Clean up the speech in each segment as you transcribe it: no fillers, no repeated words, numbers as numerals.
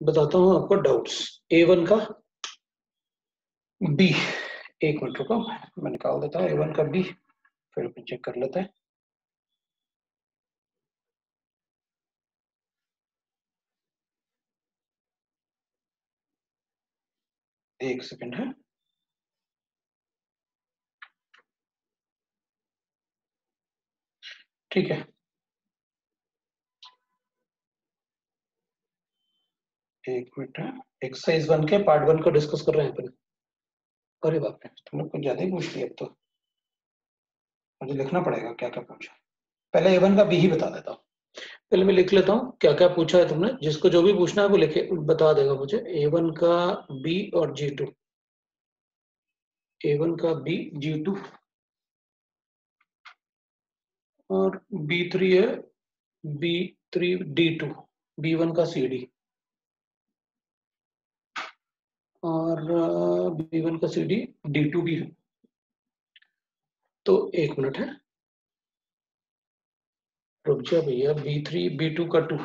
बताता हूँ आपको डाउट्स A1 का B। एक मिनट रुको, मैं निकाल देता हूँ A1 का B, फिर चेक कर लेते हैं। एक सेकंड है। ठीक है, एक मिनट है। एक्सरसाइज 1 के पार्ट 1 को डिस्कस कर रहे हैं अपन। अरे बाप रे, तुमने कुछ ज्यादा ही पूछ लिया। अब तो मुझे लिखना पड़ेगा क्या क्या पूछा। पहले A1 का B ही बता देता हूँ। पहले मैं लिख लेता हूँ क्या क्या पूछा है तुमने। जिसको जो भी पूछना है वो लिखे बता देगा मुझे। A1 का B और G2। A1 का B G2 और B3 है B3 D2। B1 का CD और B1 का CD D2 भी है। तो एक मिनट है, रुक जा भैया। B3 B2 का 2,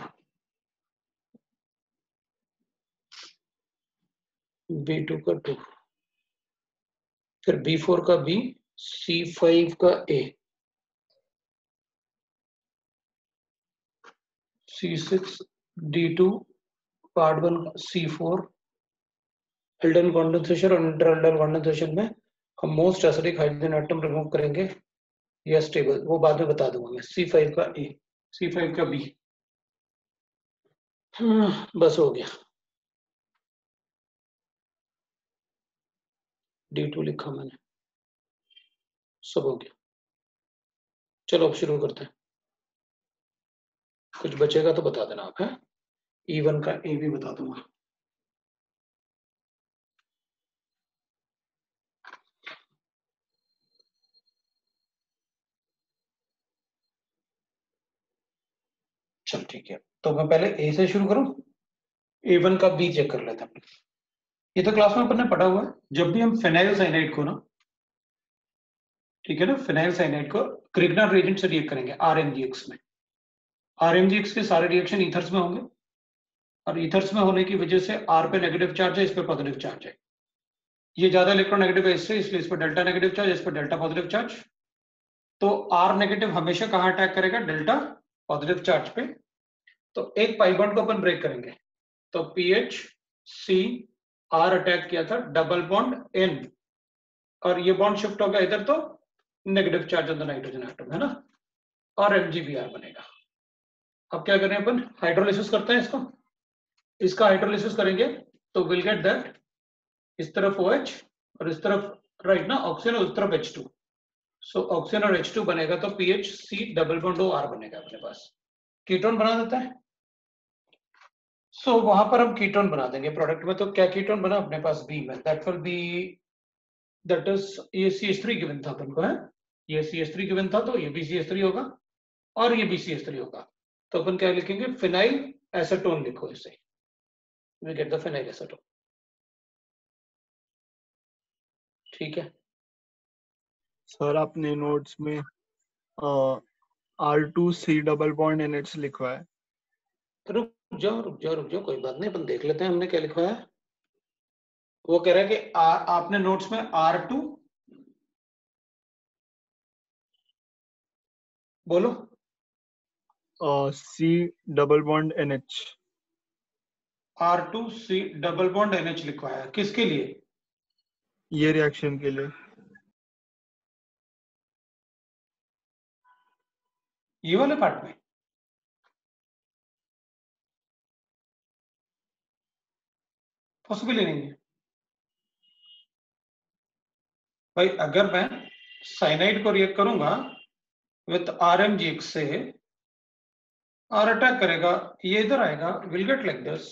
B2 का 2, फिर B4 का B, C5 का A, C6 D2 part 1 C4। Elden condensation और इंटर एल्डन कंडेंसेशन में हम most acidic hydrogen atom remove करेंगे या स्टेबल, वो बाद में बता दूंगा मैं। C5 का A, C5 का B। बस हो गया। D2 लिखा मैंने, सब हो गया। चलो अब शुरू करते हैं। कुछ बचेगा तो बता देना आप है। E1 का A भी बता दूंगा। चल ठीक है, तो मैं पहले A से शुरू करूं। A1 का B चेक कर लेते हैं। ये तो क्लास में अपन ने पढ़ा हुआ है। जब भी हम फिनाइल साइनाइड को ना, ठीक है ना, फिनाइल साइनाइड को क्रिग्नार रिएजेंट से रिएक्ट करेंगे RMGX में। RMGX के सारे रिएक्शन ईथर्स में होंगे और ईथर्स में होने की वजह से R पे नेगेटिव चार्ज है, इस पे पॉजिटिव चार्ज है। ये ज्यादा इलेक्ट्रोनेगेटिव है इससे, इसलिए इस पर डेल्टा नेगेटिव चार्ज, इस पर डेल्टा पॉजिटिव चार्ज। तो R नेगेटिव हमेशा कहाँ अटैक करेगा? डेल्टा पॉजिटिव चार्ज पे। तो एक पाई बॉन्ड को अपन ब्रेक करेंगे। तो PH C R अटैक किया था, डबल बॉन्ड N, और ये बॉन्ड शिफ्ट हो गया इधर, तो negative charge on the nitrogen atom है ना, और MgBr बनेगा। अब क्या करें अपन? हाइड्रोलिसिस करते हैं इसको। इसका हाइड्रोलिसिस करेंगे तो विल गेट दैट, इस तरफ OH और इस तरफ राइट ना ऑक्सीजन और उस तरफ H2। सो ऑक्सीजन और H2 बनेगा तो PHC डबल बॉन्ड OR बनेगा अपने पास। कीटोन बना देता है। सो वहां पर हम कीटोन बना देंगे प्रोडक्ट में। तो क्या कीटोन बना अपने पास B में? That will be, that is, ये CH3 गिवन था अपन को है। ये CH3 गिवन था, तो ये भी CH3 होगा और ये भी CH3 होगा। तो अपन क्या लिखेंगे? फिनाइल एसीटोन लिखो इसे। We get the phenyl acetone. ठीक है। सर आपने नोट्स में R2C डबल बॉन्ड NH लिखवा है। रुक जाओ रुक जाओ रुक जाओ, कोई बात नहीं, अपन देख लेते हैं हमने क्या लिखवाया है। वो कह रहा है कि आपने नोट्स में R2 बोलो। C double bond NH। R2C double bond NH लिखवाया है, किसके लिए? ये रिएक्शन के लिए। ये वाले पार्ट में पॉसिबल ही नहीं है भाई। अगर मैं साइनाइड को रिएक्ट करूंगा विथ RMGX से, और अटैक करेगा, ये इधर आएगा, विल गेट लाइक दिस।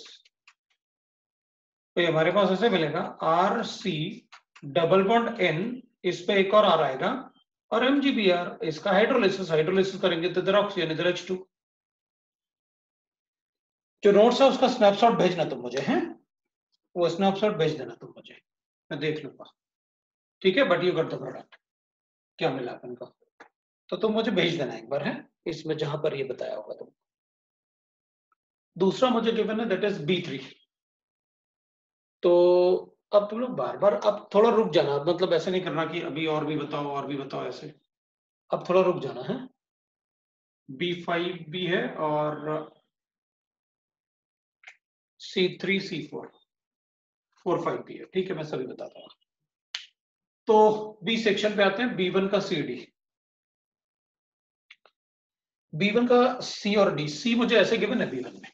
तो हमारे पास ऐसे मिलेगा RC डबल बॉन्ड N, इस पे एक और R आएगा, और MgBr। इसका हाइड्रोलिसिस, हाइड्रोलिसिस करेंगे तो इधर ऑक्सीजन, इधर H2। जो नोट्स है उसका स्नैपशॉट भेजना तुम मुझे, हैं वो स्नैपशॉट भेज देना तुम मुझे, मैं देख लूंगा। ठीक है, but you got the product, क्या मिला अपन को, तो तुम मुझे भेज देना एक बार है, इसमें जहां पर ये बताया होगा तुम। दूसरा मुझे गिवन है दैट इज B3। तो अब तुम लोग बार बार अब थोड़ा रुक जाना, मतलब ऐसे नहीं करना कि अभी और भी बताओ ऐसे, अब थोड़ा रुक जाना है। B5 भी है और C3 C4 4 5 भी है, ठीक है, मैं सभी बताता हूँ। तो बी सेक्शन पे आते हैं, B1 का CD, B1 का C और D। C मुझे ऐसे गिवन है B1 में,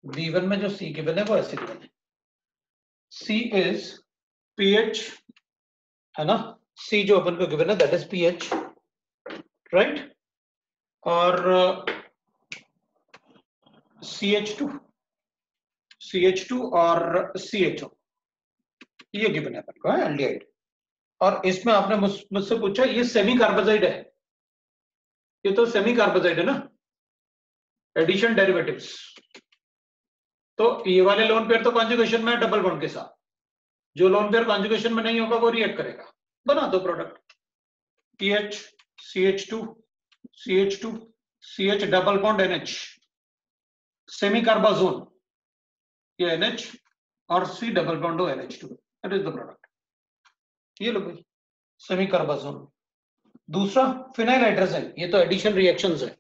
B1 में जो C गिवन है वो ऐसे गिवन है, C इज pH, है ना, C जो अपन को गिवन है दैट इज pH, राइट, और CH2 और CHO ये गिवन है अपन को, है एल्डिहाइड। और इसमें आपने मुझसे पूछा ये सेमी कार्बोजाइड है, ये तो सेमी कार्बोजाइड है ना, एडिशन डेरिवेटिव्स। तो ये वाले लोन पेयर तो कॉन्जुगेशन में है डबल बॉन्ड के साथ, जो लोन पेयर कॉन्जुगेशन में नहीं होगा वो रिएक्ट करेगा। बना दो product, PH CH2 CH double bond NH, semicarbazone ये NH और C double bond NH2, that is the product. ये लो भाई सेमी कार्बाजोन। दूसरा फिनाइल हाइड्रोजन, ये तो एडिशन रिएक्शंस है,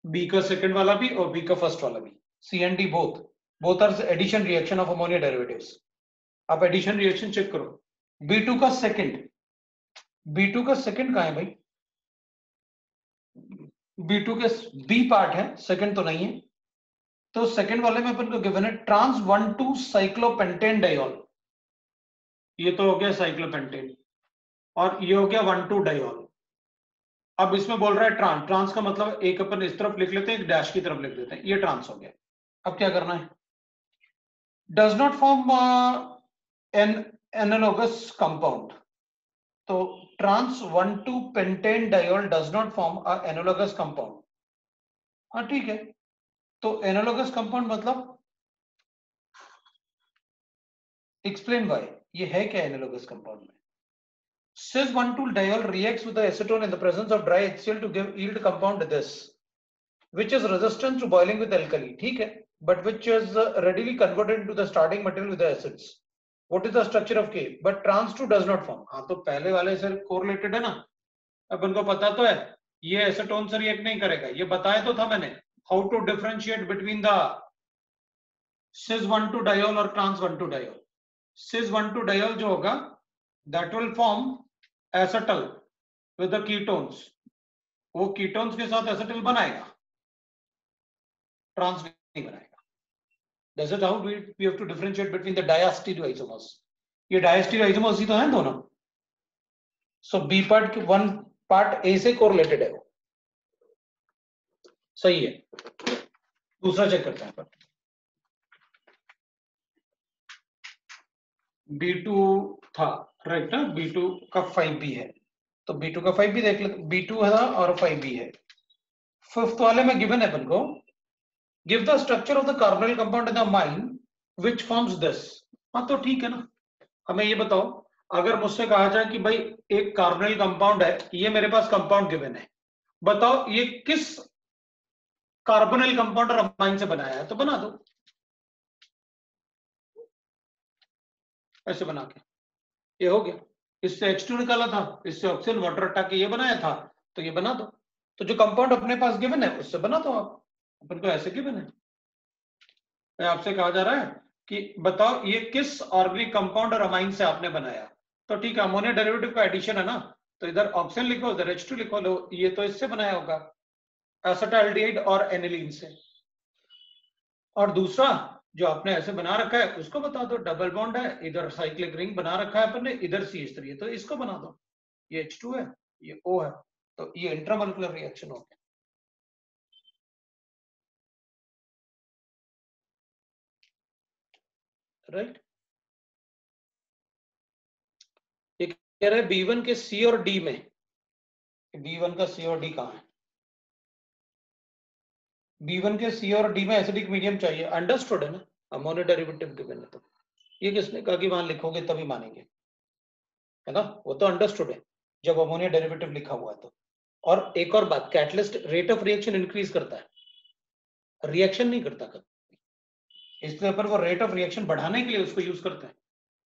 बी का सेकंड वाला भी और बी का फर्स्ट वाला भी, C and D both are addition reaction of ammonia derivatives. आप एडिशन रिएक्शन चेक करो, B2 का सेकंड कहां है भाई, B2 के बी पार्ट है, सेकंड तो नहीं है। तो सेकंड वाले में अपन को गिवन है ट्रांस 1,2 साइक्लोपेंटेन डायोल, ये तो हो गया साइक्लोपेंटेन, और ये हो गया 1,2 डायोल। अब इसमें बोल रहा है ट्रांस का मतलब एक अपन इस तरफ लिख लेते हैं, एक डैश की तरफ लिख देते हैं, ये ट्रांस हो गया। अब क्या करना है, does not form an analogous compound, तो trans 1,2 pentane diol does not form a analogous compound. हाँ ठीक है, तो एनालोगस कंपाउंड मतलब एक्सप्लेन व्हाई, ये है क्या एनालोगस कंपाउंड में। cis 1,2 diol reacts with the acetone in the presence of dry HCl to give yield compound this, which is resistant to boiling with alkali, ठीक है, but which is readily converted into the starting material with the acids. What is the structure of K? But trans 2 does not form. हाँ तो पहले वाले से correlated है ना, अपन को पता तो है ये एसीटोन से रिएक्ट नहीं करेगा, ये बताया तो था मैंने, how to differentiate between the cis 1,2 diol और trans 1,2 diol। cis 1,2 diol जो होगा that will form acetal with the ketones, वो कीटोन्स के साथ एसिटल बनाएगा, ट्रांस नहीं बनाएगा। That's it how we have to differentiate between the diastereoisomers. ये डायस्टीरियोआइसोमर्स ही तो हैं दोनों, सो बी पार्ट के वन पार्ट ए से कोरिलेटेड है वो, सही है। दूसरा चेक करते हैं, B2 था राइट ना, B2 का 5B है, तो B2 का 5B देख लेते, B2 है और 5B है। फिफ्थ वाले में गिवन है अपन को, give the structure of the carbonyl compound in the mine which forms this. हाँ तो ठीक है ना, हमें ये बताओ, अगर मुझसे कहा जाए कि भाई एक कार्बोनिल कंपाउंड है, ये मेरे पास कंपाउंड गिवन है, बताओ ये किस कार्बोनिल कंपाउंड और अमाइन से बनाया है, तो बना दो ऐसे बना के, ये हो गया। इससे H2 निकाला था, इससे ऑक्सीजन वाटर हटा के ये बनाया था, तो ये बना दो। तो जो कंपाउंड अपने पास गिवन है उससे बना दो आप, अपन को ऐसे गिवन है। आपसे कहा जा रहा है कि बताओ ये किस ऑर्गेनिक कंपाउंड और अमाइन से आपने बनाया, तो ठीक है, अमोनिया डेरिवेटिव का एडिशन है ना, तो इधर ऑक्सीजन लिखो इधर H2 लिखो, लो ये तो इससे बनाया होगा एसिटाल्डिहाइड और एनिलीन से। और दूसरा जो आपने ऐसे बना रखा है उसको बता दो, डबल बॉन्ड है, इधर साइक्लिक रिंग बना रखा है अपन ने, इधर CH3 है, तो इसको बना दो, ये H2 है ये O है, तो ये इंट्रामोलिकुलर रिएक्शन हो गया, राइट। ये कह रहे हैं B1 के C और D में, B1 का C और D कहां है, B1 के C और D में एसिडिक मीडियम चाहिए, अंडरस्टूड है ना, अमोनिया डेरिवेटिव गिवन है, तो ये किसने कहा कि वहां लिखोगे तभी मानेंगे, है ना, वो तो अंडरस्टूड है जब अमोनिया डेरिवेटिव लिखा हुआ है तो। और एक और बात, catalyst rate of reaction increase करता है, रिएक्शन नहीं करता कभी, इसलिए अपन वो रेट ऑफ रिएक्शन बढ़ाने के लिए उसको यूज करते हैं,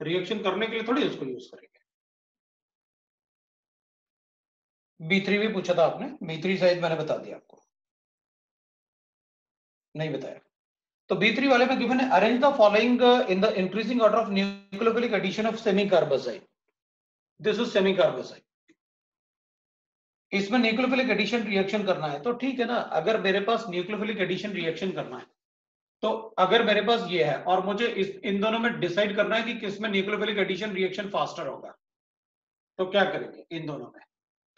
रिएक्शन करने के लिए थोड़ी उसको यूज करेंगे। B3 भी पूछा था आपने, B3 साइज मैंने बता दिया आपको, नहीं बताया। तो B3 वाले में गिवन है arrange the following in the increasing order of nucleophilic addition of semicarbazide. This is semicarbazide. इसमें न्यूक्लियोफिलिक एडिशन रिएक्शन करना है तो ठीक है ना, अगर मेरे पास न्यूक्लियोफिलिक एडिशन रिएक्शन करना है तो अगर मेरे पास ये है और मुझे इन दोनों में डिसाइड करना है कि किसमें न्यूक्लियोफिलिक एडिशन रिएक्शन फास्टर होगा, तो क्या करेंगे इन दोनों में?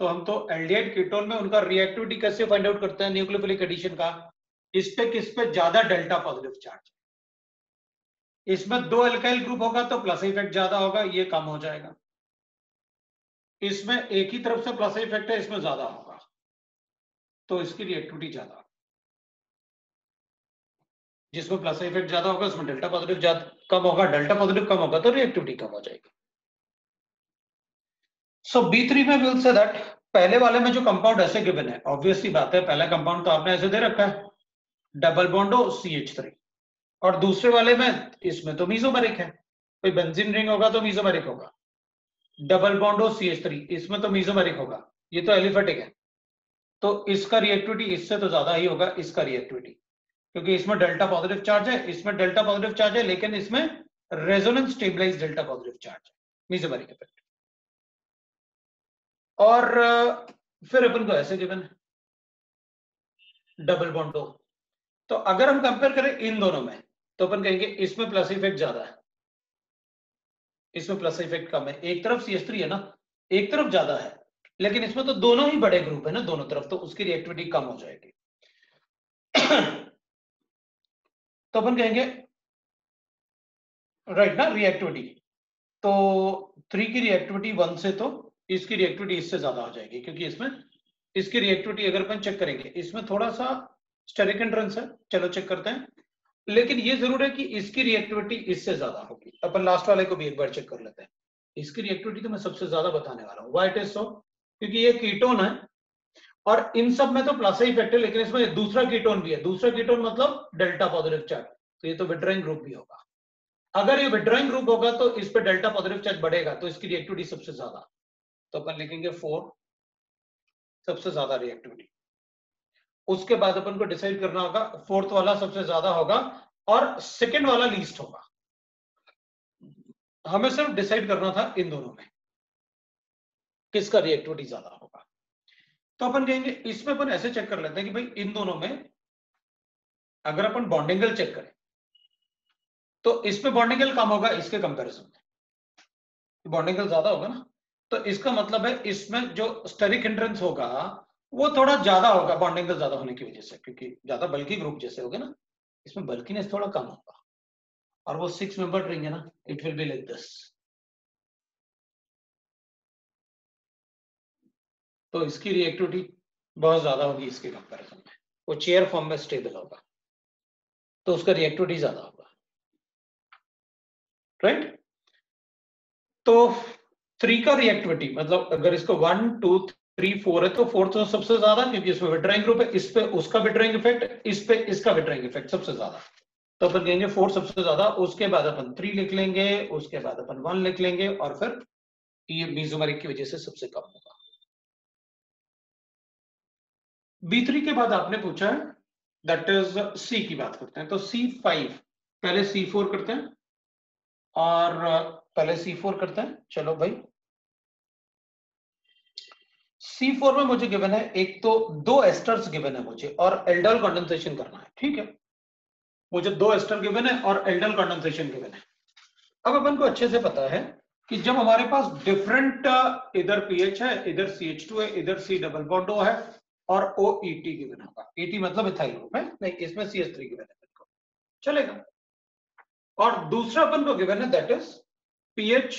तो हम तो एल्डिहाइड कीटोन में उनका रिएक्टिविटी कैसे फाइंड आउट करते हैं न्यूक्लियोफिलिक एडिशन का? किस पे ज्यादा डेल्टा पॉजिटिव चार्ज। इसमें दो एल्काइल ग्रुप होगा तो प्लस इफेक्ट ज्यादा होगा, ये कम हो जाएगा। इसमें एक ही तरफ से प्लस इफेक्ट है, इसमें ज्यादा होगा, तो इसकी रिएक्टिविटी ज्यादा। जिसमें प्लस इफेक्ट ज्यादा होगा उसमें डेल्टा पॉजिटिव कम होगा, डेल्टा पॉजिटिव कम होगा तो रिएक्टिविटी कम हो जाएगी। सो B3 में विल से दैट पहले वाले में जो कंपाउंड ऐसे गिवन है, ऑब्वियसली बात है पहला कंपाउंड तो आपने ऐसे दे रखा है डबल बॉन्ड CH3, और दूसरे वाले में इसमें तो मीजोमेरिक है, कोई बेंजीन रिंग होगा तो मीजोमेरिक होगा। डबल बॉन्ड CH3 इसमें तो मीजोमेरिक होगा, ये तो एलिफेटिक है, तो इसका रिएक्टिविटी इससे तो ज्यादा ही होगा इसका रिएक्टिविटी, क्योंकि इसमें डेल्टा पॉजिटिव चार्ज है, इसमें डेल्टा पॉजिटिव चार्ज है, लेकिन इसमें resonance stabilise delta positive charge है, मीजोमेरिक इफेक्ट। और फिर अपन को ऐसे गिवन डबल बॉन्ड तो अगर हम कंपेयर करें इन दोनों में तो अपन कहेंगे इसमें प्लस इफेक्ट ज्यादा है, इसमें प्लस इफेक्ट कम है। एक तरफ CH3 है ना, एक तरफ ज्यादा है, लेकिन इसमें तो दोनों ही बड़े ग्रुप है ना दोनों तरफ, तो उसकी रिएक्टिविटी कम हो जाएगी। तो अपन कहेंगे राइट ना रिएक्टिविटी, तो 3 की रिएक्टिविटी 1 से तो इसकी रिएक्टिविटी इससे ज्यादा हो जाएगी, क्योंकि इसमें इसकी रिएक्टिविटी अगर अपन चेक करेंगे इसमें थोड़ा सा स्टेरिक एंट्रेंस है, चलो चेक करते हैं, लेकिन ये जरूर है कि इसकी रिएक्टिविटी इससे ज्यादा होगी। अपन लास्ट वाले को भी एक बार चेक कर लेते हैं, इसकी रिएक्टिविटी तो मैं सबसे ज्यादा बताने वाला हूँ। Why it is so? क्योंकि ये कीटोन है और इन सब में तो प्लस इफेक्ट है, लेकिन इसमें दूसरा कीटोन भी है, दूसरा कीटोन मतलब डेल्टा पॉजिटिव चार्ज, तो ये तो विड्रॉइंग ग्रुप भी होगा। अगर ये विड्रॉइंग ग्रुप होगा तो इस पे डेल्टा पॉजिटिव चार्ज बढ़ेगा, तो इसकी रिएक्टिविटी सबसे ज्यादा, तो अपन लिखेंगे 4 सबसे ज्यादा रिएक्टिविटी। उसके बाद अपन को डिसाइड करना होगा फोर्थ वाला सबसे ज्यादा होगा और सेकंड वाला लीस्ट होगा। हमें सिर्फ डिसाइड करना था इन दोनों में किसका रिएक्टिविटी ज्यादा होगा। तो अपन कहेंगे इसमें अपन ऐसे चेक कर लेते हैं कि भाई इन दोनों में अगर अपन बॉन्डिंग एंगल चेक करें तो इसमें बॉन्डिंग एंगल कम होगा इसके कंपैरिजन में, बॉन्डिंग एंगल ज्यादा होगा ना, तो इसका मतलब है इसमें जो स्टेरिक हिंड्रेंस होगा वो थोड़ा ज्यादा होगा बॉन्डिंग एंगल ज्यादा होने की वजह से, क्योंकि ज्यादा बल्कि ग्रुप जैसे होगा ना, इसमें बल्कीनेस थोड़ा कम होगा, और वो 6 मेंबर रिंग है ना, it will be like this. तो इसकी रिएक्टिविटी बहुत ज्यादा होगी इसके कंपैरिजन में, वो चेयर फॉर्म में स्टेबल होगा तो उसका रिएक्टिविटी ज्यादा होगा, राइट। तो 3 का रिएक्टिविटी मतलब अगर इसको 1 2 3 4 है तो फोर्थ तो सबसे ज्यादा, क्योंकि इसमें विड्रॉइंग ग्रुप है, इस पे उसका विड्रॉइंग इफेक्ट, इस पे इसका विड्रॉइंग इफेक्ट सबसे ज्यादा, तो अपन कहेंगे 4 सबसे ज्यादा, उसके बाद अपन 3 लिख लेंगे, उसके बाद अपन 1 लिख लेंगे, और फिर ये मीजोमेरिक की वजह से सबसे कम होगा। B3 के बाद आपने पूछा है दैट इज C की बात करते हैं, तो C5 पहले C4 करते हैं, और पहले C4 करते हैं। चलो भाई C4 में मुझे गिवन है एक तो 2 एस्टर्स गिवन है मुझे और एल्डल कंडेंसेशन करना है, ठीक है, मुझे 2 एस्टर गिवन है और एल्डल कंडेंसेशन गिवन है। अब अपन को अच्छे से पता है कि जब हमारे पास डिफरेंट इधर पीएच है, इधर CH2 है, इधर C डबल बॉन्ड O है और OET गिवन होगा, ET मतलब इथाइल ग्रुप है, नहीं इसमें CH3 गिवन है, चलेगा। और दूसरा अपन को गिवन है that is pH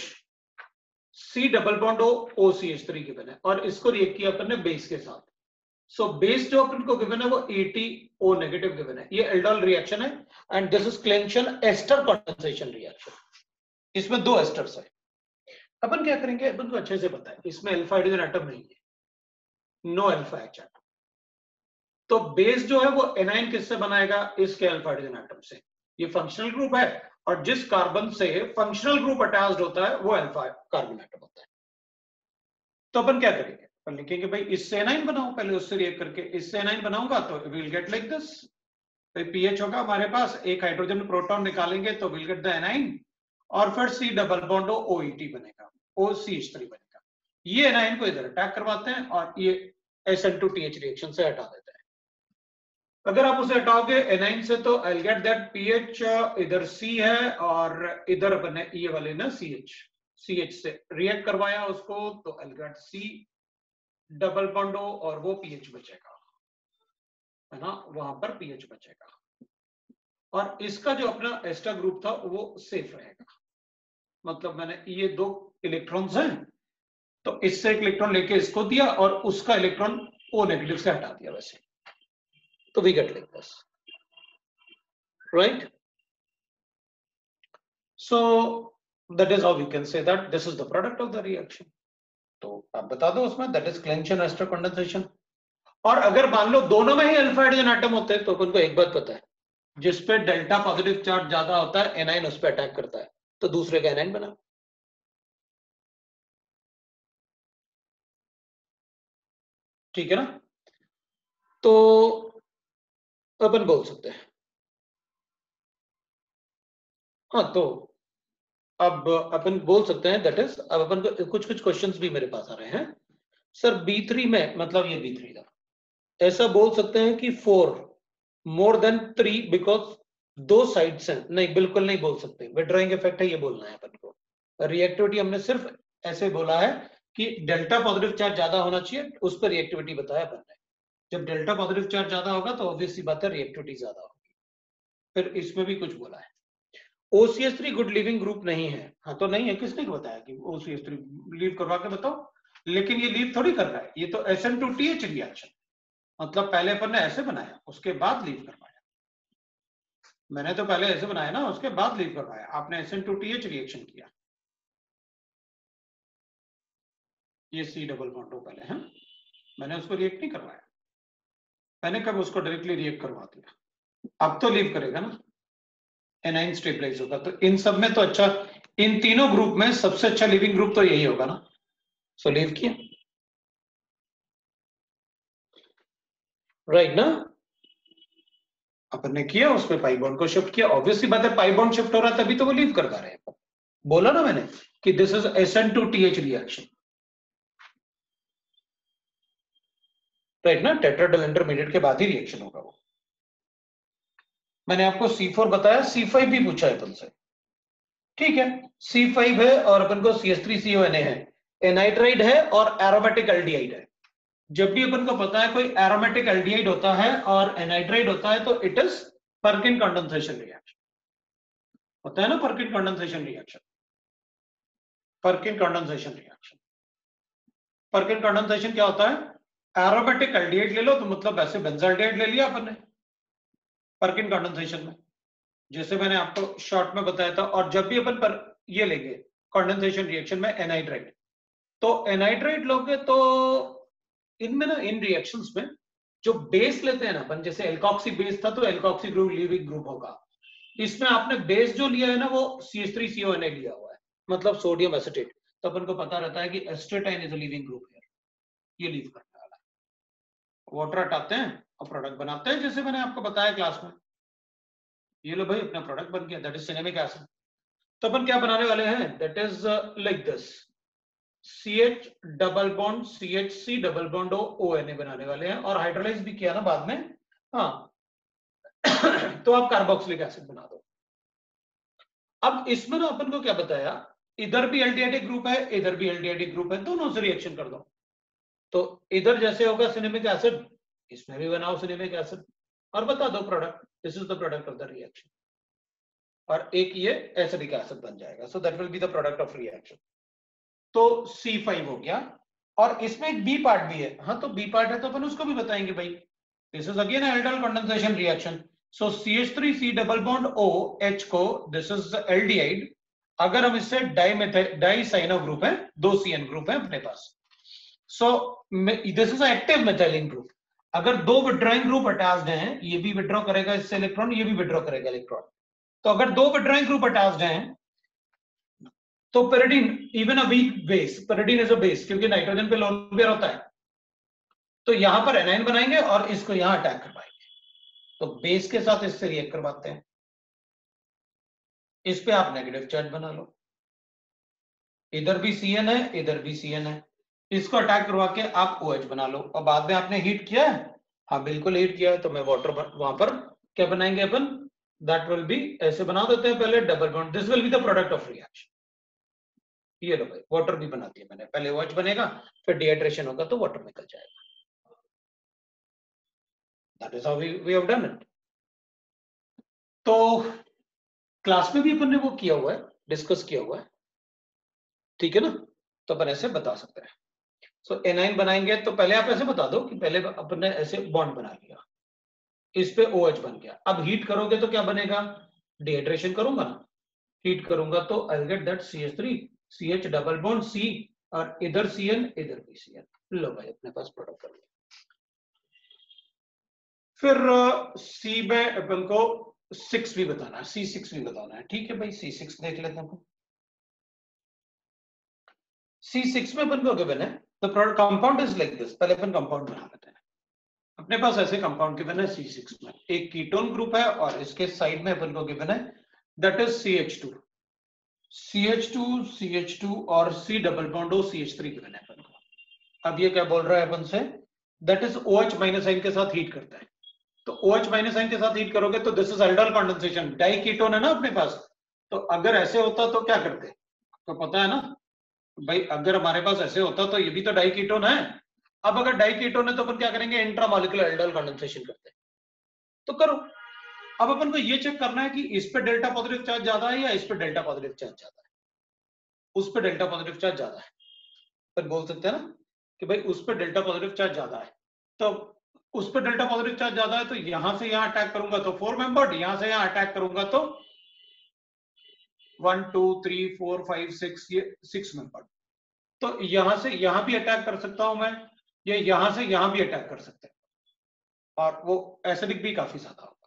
C double bond O CH3 given है, और इसको रिएक्ट किया अपन ने बेस के साथ, सो बेस जो अपन को गिवन है वो ATO नेगेटिव गिवन है, ये एल्डोल रिएक्शन है, and this is Claisen ester condensation reaction, इसमें 2 एस्टर्स है। अपन क्या करेंगे, अपन को अच्छे से पता है इसमें अल्फा हाइड्रोजन एटम नहीं है, नो अल्फा H एटम, तो बेस जो है वो एनाइन किससे बनाएगा, इसके अल्फा हाइड्रोजन एटम से, ये फंक्शनल ग्रुप है और जिस कार्बन से फंक्शनल ग्रुप अटैच्ड होता है वो अल्फा कार्बन एटम होता है। तो अपन क्या करेंगे, अपन लिखेंगे भाई इससे एनाइन बनाओ, पहले उससे रिएक्ट करके इससे एनाइन बनाऊंगा तो विल गेट लाइक दिस। भाई पीएच होगा हमारे पास, एक हाइड्रोजन प्रोटॉन निकालेंगे तो विल गेट द एनाइन, और फिर सी डबल बॉन्ड OET बनेगा, OCH3 बनेगा। ये एनाइन को इधर अटैक करवाते हैं और ये SN2TH रिएक्शन से हटा देते हैं। अगर आप उसे हटाओगे एनाइन से तो आई गेट दैट पीएच इधर C है और इधर बने ये वाले ना CH से रिएक्ट करवाया उसको तो I get C double bond O और वो पीएच बचेगा, है ना, वहां पर पीएच बचेगा और इसका जो अपना एस्टर ग्रुप था वो सेफ रहेगा। मतलब मैंने ये 2 इलेक्ट्रॉन्स हैं तो इससे एक इलेक्ट्रॉन लेके इसको दिया और उसका इलेक्ट्रॉन O नेगेटिव से हटा दिया वैसे, तो we get like this, right. So that is how we can say that this is the product of the reaction. तो आप बता दो उसमें that is Clench ester condensation। और अगर मान लो दोनों में ही अल्फा हाइड्रोजन एटम होते हैं तो उनको एक बात पता है, जिस पे डेल्टा पॉजिटिव चार्ज ज्यादा होता है एनाइन उस पर अटैक करता है तो दूसरे का एनाइन बना। ठीक है ना, तो अपन बोल सकते हैं हाँ, तो अब अपन बोल सकते हैं दैट इज, अब अपन को कुछ क्वेश्चंस भी मेरे पास आ रहे हैं सर B3 में, मतलब ये B3 था, ऐसा बोल सकते हैं कि 4 मोर देन 3 बिकॉज 2 साइड्स हैं, नहीं बिल्कुल नहीं बोल सकते, विड्रॉइंग इफेक्ट है ये बोलना है अपन को। रिएक्टिविटी हमने सिर्फ ऐसे बोला है कि डेल्टा पॉजिटिव चार्ज ज्यादा होना चाहिए, उस पर रिएक्टिविटी बताया अपन ने। जब डेल्टा पॉजिटिव चार्ज ज्यादा होगा तो ऑब्वियसली बात है रिएक्टिविटी ज्यादा होगी। फिर इसमें भी कुछ बोला है OCH3 गुड लिविंग ग्रुप नहीं है, हाँ तो नहीं है, किसने बताया कि OCH3 लीव करवा के बताओ, लेकिन ये लीव थोड़ी कर रहा है, ये तो SN2TH रिएक्शन, मतलब पहले अपन ने ऐसे बनाया उसके बाद लीव करवाया, मैंने तो पहले ऐसे बनाया ना उसके बाद लीव करवाया, आपने SN2TH रिएक्शन किया, ये C डबल बॉन्ड पहले है, मैंने उसको रिएक्ट नहीं करवाया, मैंने कब उसको डायरेक्टली रिएक्ट करवा दिया, अब तो लीव करेगा ना, एनाइन स्टेबलाइज होगा। तो इन सब में तो अच्छा, इन तीनों ग्रुप में सबसे अच्छा लिविंग ग्रुप तो यही होगा ना, सो लीव किया, राइट ना, अपन ने किया, उसमें पाई बॉन्ड को शिफ्ट किया, ऑब्वियसली बात है पाई बॉन्ड शिफ्ट हो रहा है तभी तो वो लीव करवा रहे हैं, बोला ना मैंने कि this is SN2TH reaction, right ना, टेट्राडेल इंटरमीडिएट के बाद ही रिएक्शन होगा वो। मैंने आपको C4 बताया, C5 भी पूछा है अपन से, ठीक है, C5 है और अपन को CH3CONA है, एनाइड्राइड है और एरोमेटिक एल्डिहाइड है। जब भी अपन को पता है कोई एरोमेटिक एल्डिहाइड होता है और एनाइड्राइड होता है तो it is Perkin condensation reaction होता है ना, Perkin condensation reaction, Perkin condensation reaction, Perkin condensation क्या होता है, एरोमेटिक एल्डिहाइड ले लो तो मतलब ऐसे बेंजाल्डिहाइड ले लिया अपन ने पर्किन कंडेंसेशन में, जैसे मैंने आपको शॉर्ट में बताया था। और जब भी अपन पर ये लेंगे कंडेंसेशन रिएक्शन में एनाइड्राइड, तो एनाइड्राइड लोगे तो इनमें ना, इन रिएक्शंस में जो बेस लेते हैं ना अपन, जैसे एल्कोक्सी बेस था तो एल्कोक्सी ग्रुप लिविंग ग्रुप होगा, इसमें आपने बेस जो लिया है ना वो CH3CONA लिया हुआ है, मतलब सोडियम एसिटेट, तो अपन को पता रहता है कि astatine is a leaving group है, ये लीव करने वाला है। वाटर हटाते हैं और प्रोडक्ट बनाते हैं, जैसे मैंने आपको बताया क्लास में, ये लो भाई अपना प्रोडक्ट बन गया, दैट इज सिनेमिक एसिड। तो अपन क्या बनाने वाले हैं, that is like this, CH double bond CHC double bond ONA बनाने वाले हैं, और हाइड्रोलाइज भी किया ना बाद में, हाँ तो आप कार्बोक्सिलिक एसिड बना दो। अब इसमें ना अपन को क्या बताया, इधर भी एल्डिहाइड ग्रुप है इधर भी एल्डिहाइड ग्रुप है, दोनों से रिएक्शन कर दो, तो इधर जैसे होगा सिनेमिक एसिड, इसमें भी बनाओ सिनेमिक एसिड और बता दो product, this is the product of the reaction, और एक ये एसिडिक एसिड बन जाएगा, so that will be the product of reaction. तो C5 हो गया, और इसमें एक B पार्ट भी है, हाँ तो B पार्ट है तो अपन उसको भी बताएंगे भाई, this is again aldehyde condensation reaction, so CH3C double bond O H को, दिस इज एल्डिहाइड, अगर हम इससे डाइसाइनो ग्रुप है, 2 CN ग्रुप है अपने पास, so this is active methylene group, अगर 2 विड्रॉइंग ग्रुप अटैच्ड हैं, ये भी विड्रॉ करेगा इससे इलेक्ट्रॉन, ये भी विड्रॉ करेगा इलेक्ट्रॉन, तो अगर दो विड्रॉइंग ग्रुप अटैच्ड हैं तो pyridine even a weak base, pyridine is a base क्योंकि नाइट्रोजन पे लोन पेयर होता है, तो यहां पर एनाइन बनाएंगे और इसको यहां अटैक करवाएंगे, तो बेस के साथ इससे रिएक्ट करवाते हैं, इस पे आप नेगेटिव चार्ज बना लो, इधर भी Cn है इधर भी Cn है, इसको अटैक करवा के आप OH बना लो। और बाद में आपने हीट किया है, हाँ बिल्कुल हीट किया है, तो मैं वाटर वहां पर क्या बनाएंगे अपन, दैट विल बी, ऐसे बना देते हैं पहले double bond, this will be the product of reaction. ये लो भाई वाटर भी बना दिया मैंने, पहले OH बनेगा फिर डिहाइड्रेशन होगा तो वाटर निकल जाएगा। That is how we have done it. तो क्लास में भी अपन ने वो किया हुआ है, डिस्कस किया हुआ है, ठीक है ना, तो अपन ऐसे बता सकते हैं। सो एनाइन बनाएंगे तो पहले आप ऐसे बता दो कि पहले अपन ने ऐसे बॉन्ड बना लिया, इस पे OH बन गया, अब हीट करोगे तो क्या बनेगा, डिहाइड्रेशन करूंगा ना, हीट करूंगा तो I get that CH3 CH double bond C और इधर Cn इधर भी Cn, लो भाई अपने पास प्रोडक्ट कर लिया। फिर C में अपन को 6 भी बताना है, C6 भी बताना है, ठीक है भाई C6 देख लेते हैं। C6 में अपन को गिवन है the product compound is like this, पहले अपन कंपाउंड बना लेते हैं। अपने पास ऐसे कंपाउंड गिवन है C6 में, एक कीटोन ग्रुप है और इसके साइड में अपन को गिवन है दैट इज CH2 CH2 और C double bond O CH3 given है अपन को। अब ये क्या बोल रहा है अपन से, दैट इज OH माइनस आइन के साथ हीट करता है, तो OH माइनस आइन के साथ हीट करोगे तो this is aldehyde condensation, diketone है ना अपने पास, तो अगर ऐसे होता तो क्या करते, तो पता है ना भाई, अगर हमारे पास ऐसे होता तो ये भी तो डाई कीटोन है। अब अगर डाई कीटोन है तो अपन क्या करेंगे, इंट्रामॉलिक्यूलर एल्डिहाइड कंडेंसेशन करते हैं, तो करो। अब अपन को ये चेक करना है कि इस पे डेल्टा पॉजिटिव चार्ज ज्यादा है या इस पे डेल्टा पॉजिटिव चार्ज ज्यादा है, उस पे डेल्टा पॉजिटिव चार्ज ज्यादा है, अपन बोल सकते हैं ना कि भाई उस पे डेल्टा पॉजिटिव चार्ज ज्यादा है, तो उस पे डेल्टा पॉजिटिव चार्ज ज्यादा है तो यहां से यहां अटैक करूंगा तो 4 मेंबर्ड, यहां से यहां अटैक करूंगा तो 1 2 3 4 5 6, ये 6 मेंबर्ड, तो यहां से यहां भी अटैक कर सकता हूं मैं, ये यहां से यहां भी अटैक कर सकते हैं, और वो एसिडिक भी काफी ज्यादा होगा।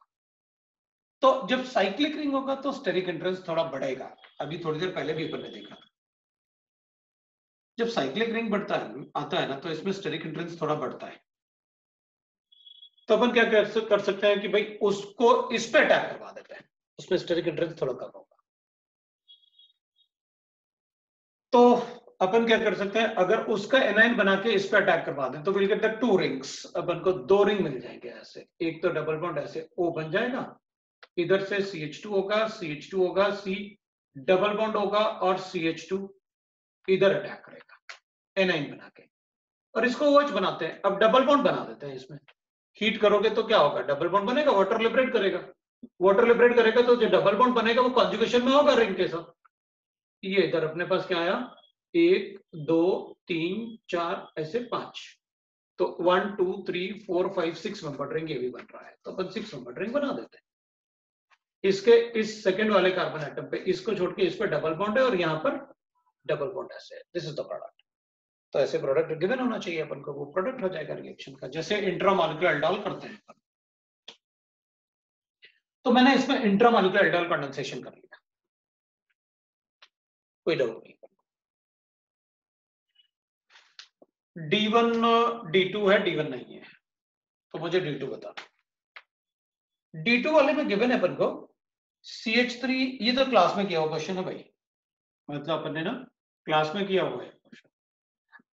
तो जब साइक्लिक रिंग होगा तो स्टेरिक एंट्रेंस थोड़ा बढ़ेगा, अभी थोड़ी देर पहले भी अपन ने देखा था, जब साइक्लिक रिंग बढ़ता है आता है ना तो इसमें स्टेरिक एंट्रेंस थोड़ा बढ़ता है, तो अपन क्या कर सकते हैं कि भाई उसको इस पे अटैक करवा देते हैं, उसमें स्टेरिक एंट्रेंस थोड़ा कम होगा। तो अपन क्या कर सकते हैं, अगर उसका एनाइन बना के इस पे अटैक करवा दें तो विल गेट द 2 रिंग्स, अपन को 2 रिंग मिल जाएंगे ऐसे, एक तो डबल बॉन्ड ऐसे O बन जाएगा, इधर से CH2 होगा, CH2 होगा, C डबल बॉन्ड होगा और CH2 इधर अटैक करेगा एनाइन बना के, और इसको OH बनाते हैं। अब डबल बॉन्ड बना देते हैं इसमें, हीट करोगे तो क्या होगा, डबल बॉन्ड बनेगा, वाटर लिबरेट करेगा, वाटर लिबरेट करेगा तो जो डबल बॉन्ड बनेगा वो कॉन्जुगेशन में होगा रिंग के साथ। ये इधर अपने पास क्या आया, 1 2 3 4 ऐसे 5, तो 1 2 3 4 5 6 मेंबर रिंग ये भी बन रहा है, तो अपन 6 मेंबर रिंग बना देते हैं। इसके इस सेकंड वाले कार्बन एटम पे इसको छोड़ के इस पे डबल बॉन्ड है और यहाँ पर डबल बॉन्ड ऐसे है, दिस इज द प्रोडक्ट। तो ऐसे प्रोडक्ट गिवन होना चाहिए अपन को, वो प्रोडक्ट हो जाएगा रिएक्शन का, जैसे इंट्रामॉलिक्यूलर एल्डिहाइड करते हैं। तो मैंने इसमें इंट्रामॉलिक्यूलर एल्डिहाइड कंडेंसेशन कर लिया, कोई डाउट नहीं। D1 D2 है, D1 नहीं है, तो मुझे D2 बता। D2 वाले में गिवन है अपन को CH3, ये तो क्लास में किया हुआ क्वेश्चन है भाई, मतलब अपन ने ना क्लास में किया हुआ है क्वेश्चन।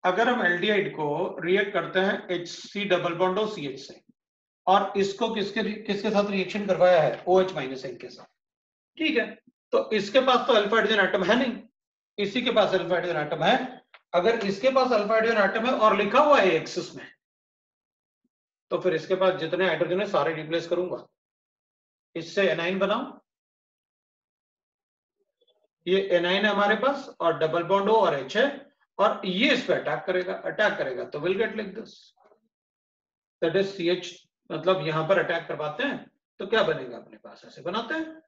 अगर हम एल्डिहाइड को रिएक्ट करते हैं HC डबल बॉन्ड और CH से, और इसको किसके साथ रिएक्शन करवाया है, OH माइनस के साथ, ठीक है, तो इसके पास तो अल्फा हाइड्रोजन एटम है नहीं, इसी के पास अल्फा हाइड्रोजन एटम है। अगर इसके पास अल्फा हाइड्रोजन एटम है और लिखा हुआ है एक्सिस में, तो फिर इसके पास जितने हाइड्रोजन है सारे रिप्लेस करूंगा, इससे एनाइन बनाओ, ये एनाइन है हमारे पास और डबल बॉन्ड O और H है, और ये इस पे अटैक करेगा तो will get like this, that is CH, मतलब यहां पर अटैक करवाते हैं तो क्या बनेगा अपने पास, ऐसे बनाते हैं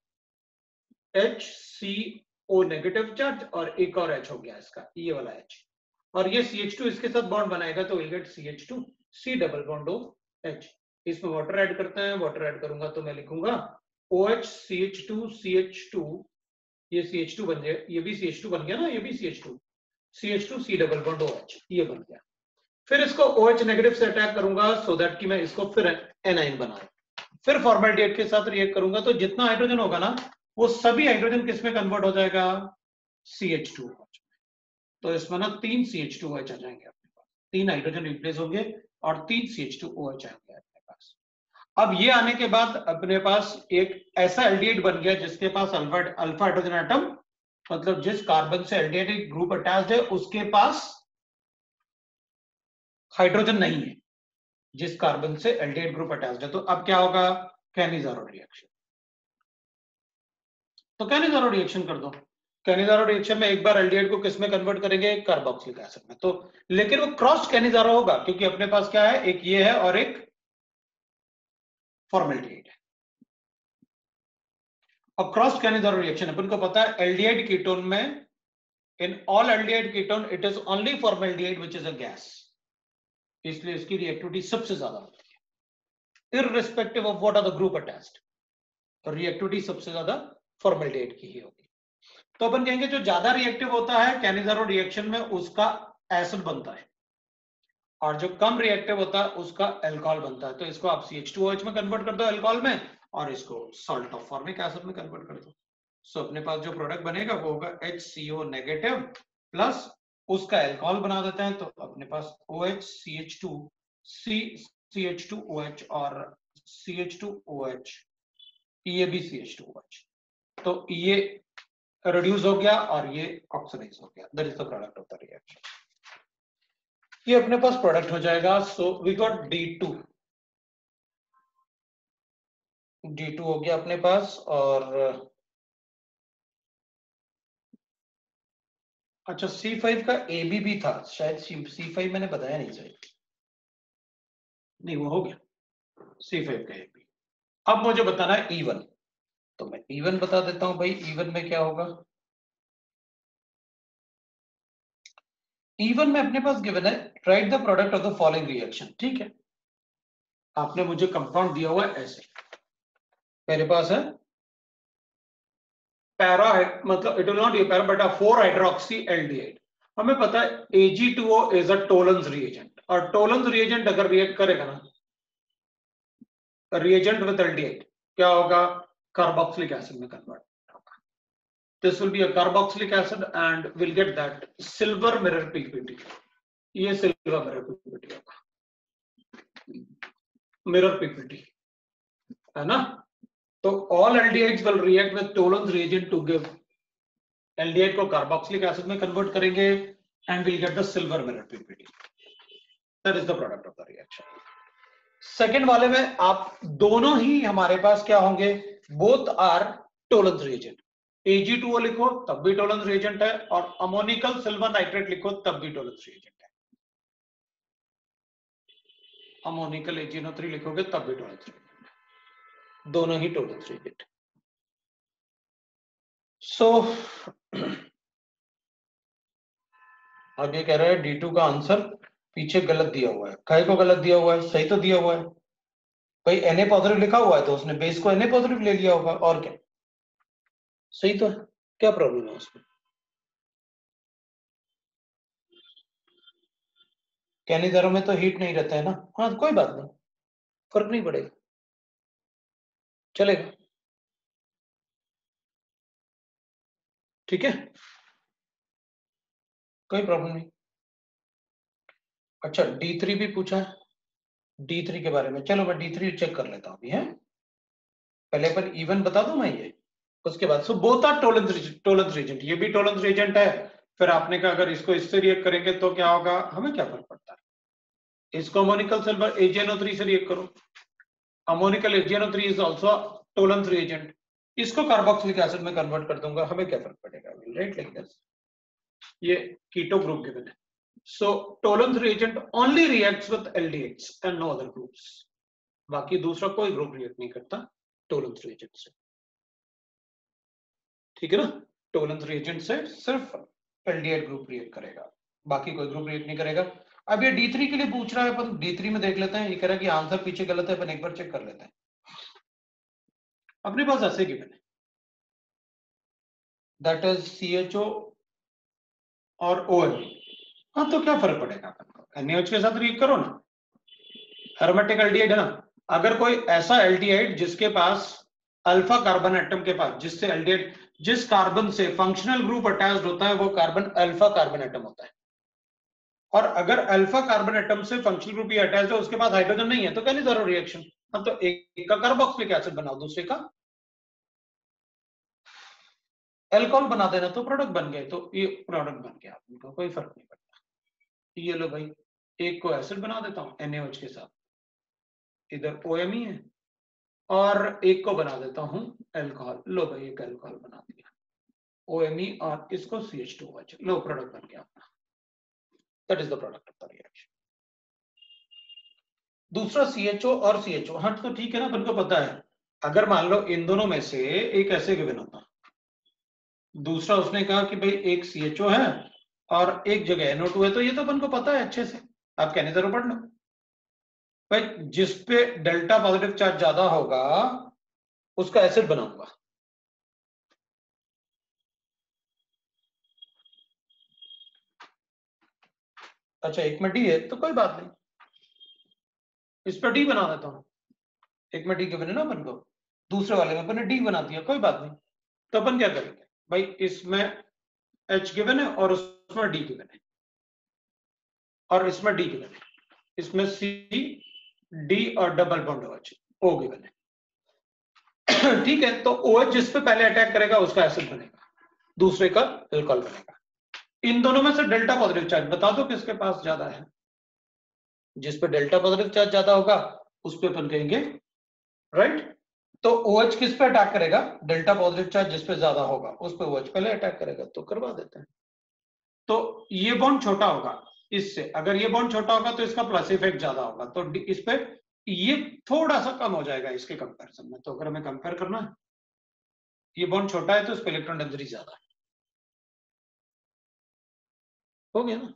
HCO नेगेटिव चार्ज और एक और H हो गया इसका, ये वाला H, और ये CH2 इसके साथ बॉन्ड बनाएगा तो will get CH2 C double bond O H। इसमें वाटर ऐड करते हैं, वाटर ऐड करूंगा तो मैं लिखूंगा OH CH2 CH2, ये CH2 बन गया, ये भी CH2 बन गया ना, ये भी CH2 CH2 C double bond OH, ये बन गया। फिर इसको OH नेगेटिव से अटैक करूंगा सो दैट कि मैं इसको फिर एनाइन बनाऊं। फिर फॉर्मेल्डिहाइड के साथ रिएक्ट करूंगा तो जितना हाइड्रोजन होगा ना वो सभी हाइड्रोजन किस में कन्वर्ट हो जाएगा, CH2OH। तो इसमें ना 3 CH2OH आ जाएंगे अपने पास, 3 हाइड्रोजन रिप्लेस होंगे और 3 CH2OH आएंगे अपने पास। अब ये आने के बाद अपने पास एक ऐसा एल्डिहाइड बन गया जिसके पास अल्फा हाइड्रोजन एटम, मतलब जिस कार्बन से एल्डिहाइड ग्रुप अटैच्ड है उसके पास हाइड्रोजन नहीं है, जिस कार्बन से एल्डिहाइड ग्रुप अटैच्ड है। तो अब क्या होगा, कैनिज़ारो रिएक्शन। तो कैनिज़ारो रिएक्शन कर दो। कैनिज़ारो रिएक्शन में एक बार एल्डिहाइड को किस में कन्वर्ट करेंगे, कार्बोक्सिलिक एसिड में। तो लेकिन वो क्रॉस कैनिज़ारो होगा क्योंकि अपने पास क्या है, एक ये है और एक फॉर्मेल्डिहाइड है। और क्रॉस कैनिज़ारो रिएक्शन अपन को पता है एल्डिहाइड कीटोन में, in all aldehyde ketone it is only formaldehyde which is a gas, इसलिए इसकी रिएक्टिविटी सबसे ज्यादा होती है irrespective of what are the group attached. तो रिएक्टिविटी सबसे ज्यादा फॉर्मेल्डिहाइड की ही होगी। तो अपन कहेंगे जो ज्यादा रिएक्टिव होता है कैनिज़ारो रिएक्शन में उसका एसिड बनता है, और जो कम रिएक्टिव होता है उसका अल्कोहल बनता है। तो इसको आप CH2OH में कन्वर्ट कर दो अल्कोहल में, और इसको सॉल्ट ऑफ फॉर्मिक एसिड में कन्वर्ट कर दो। सो अपने पास जो प्रोडक्ट बनेगा वो होगा HCO नेगेटिव प्लस उसका अल्कोहल बना देते हैं, तो अपने पास OH CH2 CH2OH और CH2OH, ये भी CH2OH। तो ये रिड्यूस हो गया और ये ऑक्सीडाइज हो गया, that is the product of the reaction. ये अपने पास प्रोडक्ट हो जाएगा। सो वी गॉट D2 हो गया अपने पास। और अच्छा C5 का AB भी था शायद, C5 मैंने बताया नहीं शायद, नहीं वो हो गया C5 का AB। अब मुझे बताना है E1, तो मैं E1 बता देता हूं भाई। E1 में क्या होगा, E1 में अपने पास गिवन है right the product of the following reaction. ठीक है, आपने मुझे कंपाउंड दिया हुआ है ऐसे, मेरे पास है पैरा, मतलब it will not be para but 4 hydroxy aldehyde. हमें पता है Ag2O is a Tollens reagent, और टोलेंस रिएजेंट अगर रिएक्ट करेगा ना रिएजेंट विद एल्डिहाइड, क्या होगा, कार्बोक्सिलिक एसिड में कन्वर्ट होगा। This will be a carboxylic acid and will get that silver mirror PPT. ये सिल्वर मिरर पीपीटी होगा, मिरर पीपीटी है ना। तो all aldehydes will react with Tollens reagent to give, aldehyde को carboxylic acid में convert करेंगे and will get the silver mirror PPT, that is the product of the reaction. Second वाले में आप दोनों ही हमारे पास क्या होंगे, both are Tollens reagent. Ag2O लिखो तब भी टोलेंस रिएजेंट है, और अमोनिकल सिल्वर नाइट्रेट लिखो तब भी टोलेंस रिएजेंट है। अमोनिकल AgNO3 लिखोगे तब भी टोलेंस रिएजेंट है, दोनों ही टोलेंस रिएजेंट। सो अब ये कह रहा है D2 का आंसर पीछे गलत दिया हुआ है। काहे को गलत दिया हुआ है, सही तो दिया हुआ है भाई, Na पॉजिटिव लिखा हुआ है तो उसने बेस को Na पॉजिटिव ले लिया होगा, और क्या, सही तो है, क्या प्रॉब्लम है उसमें। कैनिज़ारो में तो हीट नहीं रहता है ना, हाँ कोई बात नहीं, फर्क नहीं पड़ेगा, चलेगा, ठीक है, कोई प्रॉब्लम नहीं। अच्छा D3 भी पूछा है, D3 के बारे में, चलो मैं D3 चेक कर लेता हूँ अभी है, पहले पर E1 बता दूं मैं ये, उसके बाद। So both are Tollens reagent, ये भी टोलेंस रिएजेंट है। फिर आपने कहा अगर इसको इससे रिएक्ट करेंगे तो क्या होगा, हमें क्या फर्क पड़ता है। इसको अमोनिकल सिल्वर AgNO3 से रिएक्ट करो, ammoniacal AgNO3 is also Tollens reagent, इसको कार्बोक्सिलिक एसिड में कन्वर्ट कर दूंगा, हमें क्या फर्क पड़ेगा, राइट, लाइक दिस। ये कीटो ग्रुप गिवन है। So tolerance reagent only reacts with aldehydes and no other groups. बाकी दूसरा कोई ग्रुप रिएक्ट नहीं करता टोलेंस रिएजेंट से, ठीक है ना। टोलेंस रिएजेंट से सिर्फ एल्डिहाइड ग्रुप रिएक्ट करेगा, बाकी कोई ग्रुप रिएक्ट नहीं करेगा। अब ये D3 के लिए पूछ रहा है, अपन D3 में देख लेते हैं। ये कह रहा है कि आंसर पीछे गलत है, अपन एक बार चेक कर लेते हैं। अपने पास ऐसे गिवन है, दैट इज CHO और OH। हाँ तो क्या फर्क पड़ेगा, NaOH के साथ रिएक्ट करो ना, एरोमेटिक एल्डिहाइड है ना। अगर कोई ऐसा एल्डिहाइड जिसके पास अल्फा कार्बन एटम के पास, जिससे एल्डिहाइड जिस कार्बन से फंक्शनल ग्रुप अटैच्ड होता है वो कार्बन अल्फा कार्बन एटम होता है, और अगर अल्फा कार्बन एटम से फंक्शनल ग्रुप ही अटैच्ड है, उसके पास हाइड्रोजन नहीं है, तो क्या नहीं जरूर रिएक्शन। हाँ तो एक का कार्बोक्सिलिक एसिड बनाओ, दूसरे का एल्कोहल बना देना, तो प्रोडक्ट बन गए, तो ये प्रोडक्ट बन गया, उनका कोई फर्क नहीं पड़ता। ये लो भाई, एक को एसिड बना देता हूँ NaOH के साथ, इधर OMe है, और एक को बना देता हूं एल्कोहल, लो भाई एक एल्कोहल बना दिया, OMe, और इसको CH2OH, लो प्रोडक्ट बन गया अपना, that is the product of the reaction. दूसरा CHO और CHO, हाँ तो ठीक है ना, अपन को पता है, अगर मान लो इन दोनों में से एक ऐसे गिवन होता, दूसरा उसने कहा कि भाई एक CHO है और एक जगह NO2 है, तो ये तो अपन को पता है अच्छे से, आप कहने जरूर पढ़ लो भाई, जिसपे डेल्टा पॉजिटिव चार्ज ज्यादा होगा उसका एसिड बनाऊंगा। अच्छा एक में D है तो कोई बात नहीं, इस पर D बना देता हूं, एक में D गिवन है ना अपन को, दूसरे वाले में अपन ने D बना दिया, कोई बात नहीं। तो अपन क्या करेंगे भाई, इसमें H गिवन है और उसमें D गिवन है, और इसमें D गिवन है, इसमें C D और double bond OH O given है। ठीक है, तो OH जिस पे पहले अटैक करेगा उसका एसिड बनेगा, दूसरे का एल्कोहल बनेगा। इन दोनों में से डेल्टा पॉजिटिव चार्ज बता दो किसके पास ज्यादा है, जिस पे डेल्टा पॉजिटिव चार्ज ज्यादा होगा उस पे अपन कहेंगे राइट। तो OH किस पे अटैक करेगा, डेल्टा पॉजिटिव चार्ज जिस पे ज्यादा होगा उस पे OH पहले अटैक करेगा, तो करवा देते हैं। तो ये बॉन्ड छोटा होगा इससे, अगर ये बॉन्ड छोटा होगा तो इसका प्लस इफेक्ट ज्यादा होगा, तो इस पे ये थोड़ा सा कम हो जाएगा इसके कंपैरिजन में। तो अगर हमें कंपेयर करना है, ये बॉन्ड छोटा है तो इस पे इलेक्ट्रॉन डेंसिटी ज्यादा है, हो गया ना।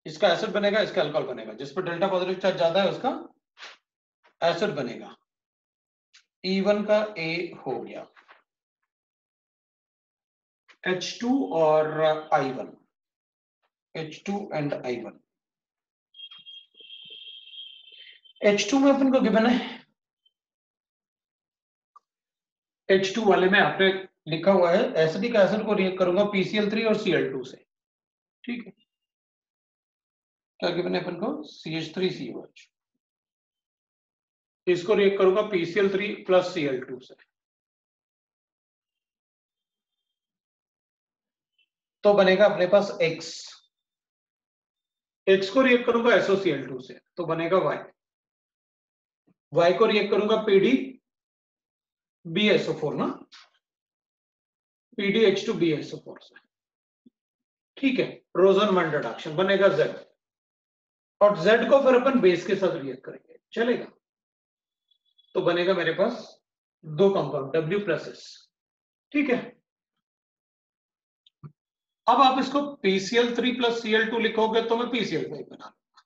इसका एसिड बनेगा, इसका अल्कोहल बनेगा, जिस पर डेल्टा पॉजिटिव चार्ज ज्यादा है उसका एसिड बनेगा। E1 का A हो गया, H2 और I1, H2 and I1। H2 में अपन को गिवन है, H2 वाले में आपने लिखा हुआ है एसिडिक एसिड को रिएक्ट करूंगा PCl3 और Cl2 से, ठीक है। क्या गिवन है अपन को, CH3COH, इसको रिएक्ट करूंगा PCl3 प्लस Cl2 से, तो बनेगा अपने पास X, X को रिएक्ट करूंगा SOCl2 से तो बनेगा Y, Y को रिएक्ट करूंगा PDBSO4 ना, PDH2BSO4 से, ठीक है। रोजन वन रिडक्शन बनेगा Z, और Z को फिर अपन बेस के साथ रिएक्ट करेंगे, चलेगा। तो बनेगा मेरे पास दो कंपाउंड W प्लस S, ठीक है। अब आप इसको PCl3 प्लस Cl2 लिखोगे तो मैं PCl5 बना लूंगा,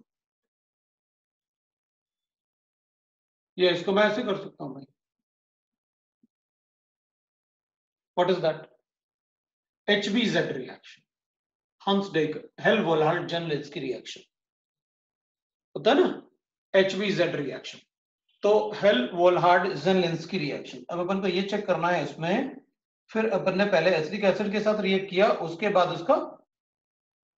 ये इसको मैं ऐसे कर सकता हूं भाई, what is that, HBZ reaction, Hunsdiecker Hell Volhard Zelinsky reaction होता है ना, HBZ रिएक्शन। तो हेल-वोल्हार्ड जर्नलिंस्की रिएक्शन, अब अपन को ये चेक करना है इसमें, फिर अपन ने पहले एसिडिक एसिड के साथ रिएक्ट किया, उसके बाद उसका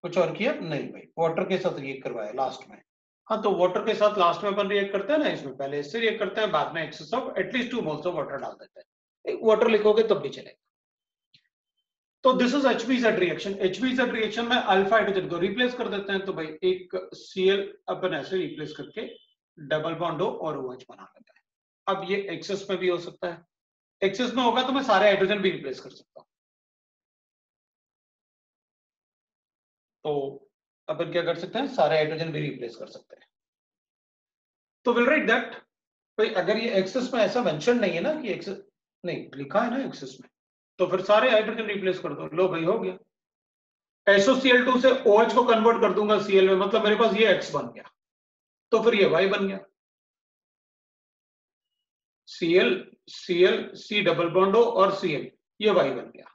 कुछ और किया नहीं भाई, वाटर के साथ रिएक्ट करवाया लास्ट में। हाँ तो वाटर के साथ लास्ट में अपन रिएक्ट करते हैं ना, इसमें पहले इससे रिएक्ट करते हैं, बाद में excess of at least 2 moles of water डाल देते हैं, वाटर लिखोगे तब भी चलेगा। तो this is HBZ reaction, HBZ reaction में अल्फा हाइड्रोजन को रिप्लेस कर देते हैं, तो भाई एक Cl अपन ऐसे रिप्लेस करके डबल बॉन्ड O और OH बना लेता है। अब ये एक्सेस में भी हो सकता है, एक्सेस में होगा तो मैं सारे हाइड्रोजन भी रिप्लेस कर सकता हूं। तो अपन क्या कर सकते हैं, सारे हाइड्रोजन भी रिप्लेस कर सकते हैं। तो विल राइट दैट भाई, अगर ये एक्सेस में ऐसा मेंशन नहीं है ना कि एक्सेस नहीं लिखा है ना एक्सेस में, तो फिर सारे हाइड्रोजन रिप्लेस कर दो, लो भाई हो गया। SOCl2 से OH को कन्वर्ट कर दूंगा Cl में, मतलब मेरे पास ये X बन गया, तो फिर ये Y बन गया, Cl Cl C double bond O और Cl, ये Y बन गया।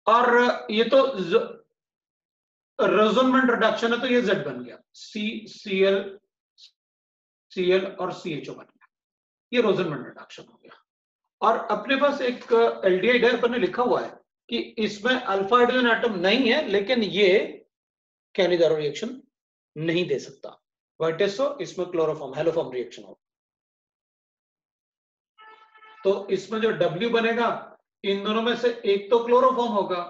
और ये तो रेजोनेंट रिडक्शन है, तो ये Z बन गया, Cl Cl और CHO बन गया, ये रेजोनेंट रिडक्शन हो गया। और अपने पास एक एल्डिहाइड पर लिखा हुआ है कि इसमें अल्फा हाइड्रोजन एटम नहीं है, लेकिन ये कैनिजारो रिएक्शन नहीं दे सकता। व्हाट इज सो, इसमें क्लोरोफॉर्म हेलोफॉर्म रिएक्शन होगा। तो इसमें जो W बनेगा, इन दोनों में से एक तो क्लोरोफॉर्म होगा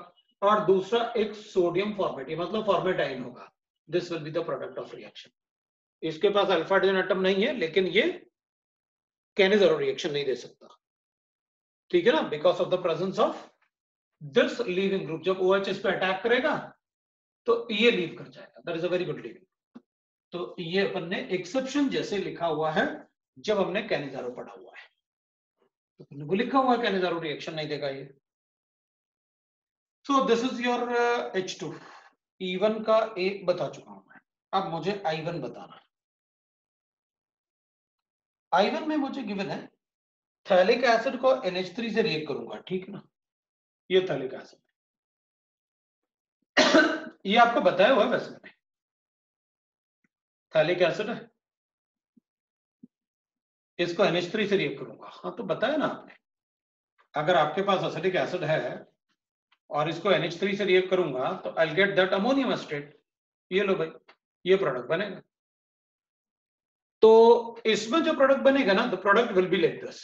और दूसरा एक सोडियम फॉर्मेट, मतलब फॉर्मेटाइन होगा। This will be the product of reaction. इसके पास अल्फा हाइड्रोजन एटम नहीं है, लेकिन ये कैनिजारो रिएक्शन नहीं दे सकता, ठीक है ना, because of the presence of this leaving group. जब OH इस पे अटैक करेगा तो ये लीव कर जाएगा, that is a very good leaving. तो ये अपन ने एक्सेप्शन जैसे लिखा हुआ है जब हमने कैनिजारो पढ़ा हुआ है, तो अपन ने वो लिखा हुआ है कैनिजारो रिएक्शन नहीं देगा ये। सो this is your H2। E1 का एक बता चुका हूं मैं, अब मुझे I1 बताना है। I1 में मुझे गिवन है थैलिक एसिड को NH3 से रिएक्ट करूंगा, ठीक है ना, ये थैलिक एसिड ये आपको बताया हुआ है वैसे मैंने, थैलिक एसिड है, इसको NH3 से रिएक्ट करूंगा। हाँ तो बताया ना आपने, अगर आपके पास एसिटिक एसिड है और इसको NH3 से रिएक्ट करूंगा तो I get that ammonium acetate. ये लो भाई, ये प्रोडक्ट बनेगा। तो इसमें जो प्रोडक्ट बनेगा ना, the product will be like this,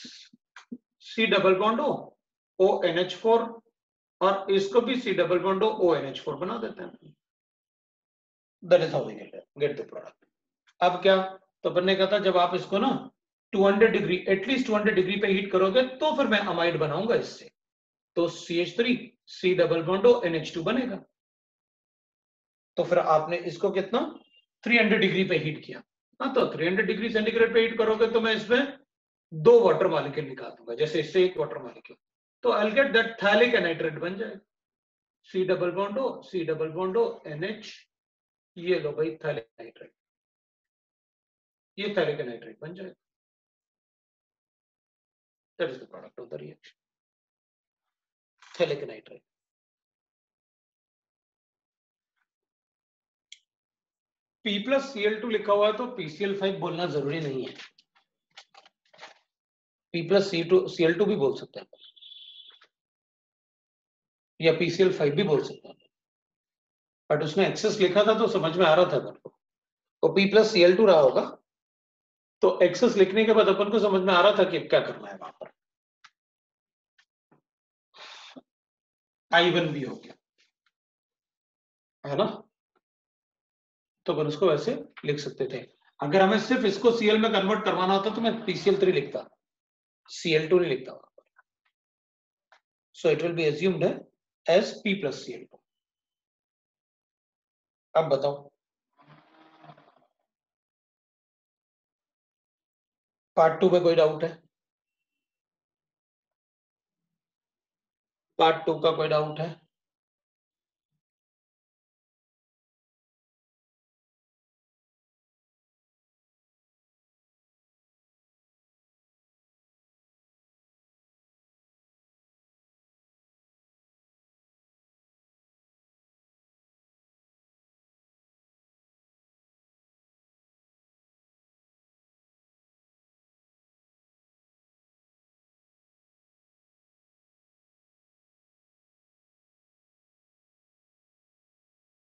C double bond O ONH4, और इसको भी C double bond O ONH4 बना देते हैं। That is how we get the product. अब क्या, तो अपन ने कहा था जब आप इसको ना 200 डिग्री, एटलीस्ट 200 डिग्री पे हीट करोगे तो फिर मैं अमाइड बनाऊंगा इससे, तो CH3 C double bond O NH2 बनेगा। तो फिर आपने इसको कितना 300 डिग्री पे हीट किया, हाँ तो 300 डिग्री सेंटीग्रेड पे हीट करोगे तो मैं इसमें 2 वाटर मॉलिक्यूल निकाल दूंगा, जैसे इससे एक वाटर मॉलिक्यूल, तो I get that phthalic anhydride बन जाएगा, C double bond O C double bond O NH, ये लो भाई थैलिक एनाइट्रेट, ये थैलिक एनाइट्रेट बन जाएगा। That is the product of the reaction, phthalic anhydride. P+Cl2 लिखा हुआ है तो PCl5 बोलना जरूरी नहीं है, P+Cl2 भी बोल सकते हैं या PCl5 भी बोल सकते हैं, बट उसमें एक्सेस लिखा था तो समझ में आ रहा था मेरे को, तो P+Cl2 रहा होगा, तो एक्सेस लिखने के बाद अपन को समझ में आ रहा था कि क्या करना है वहां पर। I1 भी हो गया, है ना, तो अपन उसको वैसे लिख सकते थे। अगर हमें सिर्फ इसको Cl में कन्वर्ट करवाना होता तो मैं PCl3 लिखता, Cl2 नहीं लिखता, so it will be assumed as P+Cl2। अब बताओ पार्ट 2 में कोई डाउट है? पार्ट 2 का कोई डाउट है?